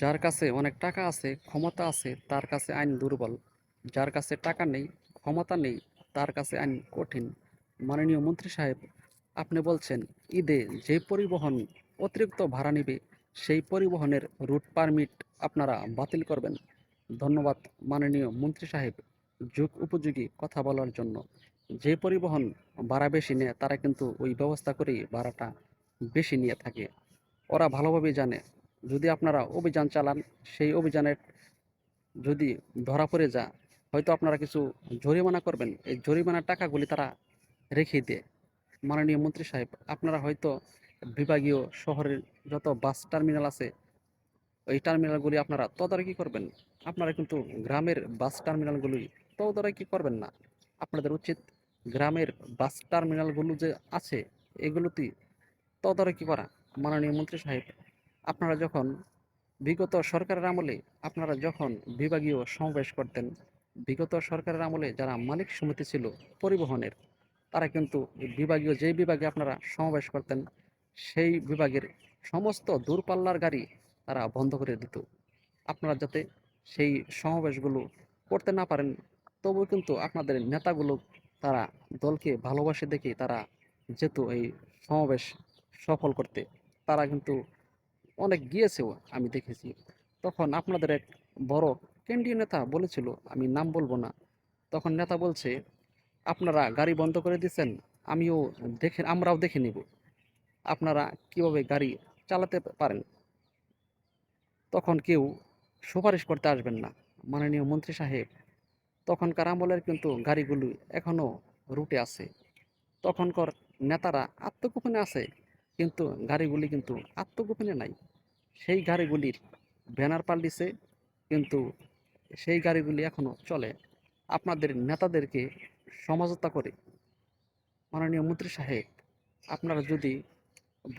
যার কাছে অনেক টাকা আছে, ক্ষমতা আছে, তার কাছে আইন দুর্বল। যার কাছে টাকা নেই, ক্ষমতা নেই, তার কাছে আইন কঠিন। মাননীয় মন্ত্রী সাহেব, আপনি বলছেন ঈদে যে পরিবহন অতিরিক্ত ভাড়া নেবে, সেই পরিবহনের রুট পারমিট আপনারা বাতিল করবেন। ধন্যবাদ মাননীয় মন্ত্রী সাহেব, যুগ উপযোগী কথা বলার জন্য। যে পরিবহন ভাড়া বেশি নেয় তারা কিন্তু ওই ব্যবস্থা করেই ভাড়াটা বেশি নিয়ে থাকে। ওরা ভালোভাবেই জানে, যদি আপনারা অভিযান চালান, সেই অভিযানের যদি ধরা পড়ে যায়, হয়তো আপনারা কিছু জরিমানা করবেন। এই জরিমানার টাকাগুলি তারা রেখে দেয়। মাননীয় মন্ত্রী সাহেব, আপনারা হয়তো বিভাগীয় শহরের যত বাস টার্মিনাল আছে, ওই টার্মিনালগুলি আপনারা তদারকি করবেন। আপনারা কিন্তু গ্রামের বাস টার্মিনালগুলি তদারকি করবেন না। আপনাদের উচিত গ্রামের বাস টার্মিনালগুলো যে আছে, এগুলোতে তদারকি করা। মাননীয় মন্ত্রী সাহেব, আপনারা যখন বিগত সরকারের আমলে আপনারা যখন বিভাগীয় সমাবেশ করতেন, বিগত সরকারের আমলে যারা মালিক সমিতি ছিল পরিবহনের, তারা কিন্তু বিভাগীয় যেই বিভাগে আপনারা সমাবেশ করতেন, সেই বিভাগের সমস্ত দূরপাল্লার গাড়ি তারা বন্ধ করে দিত। আপনারা যাতে সেই সমাবেশগুলো করতে না পারেন, তবুও কিন্তু আপনাদের নেতাগুলো তারা দলকে ভালোবাসে দেখে তারা যেত এই সমাবেশ সফল করতে। তারা কিন্তু অনেক গিয়েছেও, আমি দেখেছি। তখন আপনাদের এক বড় কেন্দ্রীয় নেতা বলেছিল, আমি নাম বলবো না, তখন নেতা বলছে, আপনারা গাড়ি বন্ধ করে দিচ্ছেন, আমরাও দেখে নিব আপনারা কিভাবে গাড়ি চালাতে পারেন। তখন কেউ সুপারিশ করতে আসবেন না। মাননীয় মন্ত্রী সাহেব, তখনকার আমলের কিন্তু গাড়িগুলো এখনো রুটে আছে। তখনকার নেতারা আত্মগোপনে আছে, কিন্তু গাড়িগুলি কিন্তু আত্মগোপনে নাই। সেই গাড়িগুলির ব্যানার পাল্টিছে, কিন্তু সেই গাড়িগুলি এখনো চলে। আপনাদের নেতাদেরকে সমঝোতা করে। মাননীয় মন্ত্রী সাহেব, আপনারা যদি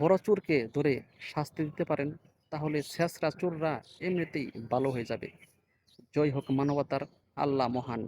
বড় চোরকে ধরে শাস্তি দিতে পারেন, তাহলে ছেঁচড়া চোররা এমনিতেই ভালো হয়ে যাবে। জয় হোক মানবতার, আল্লাহ মহান।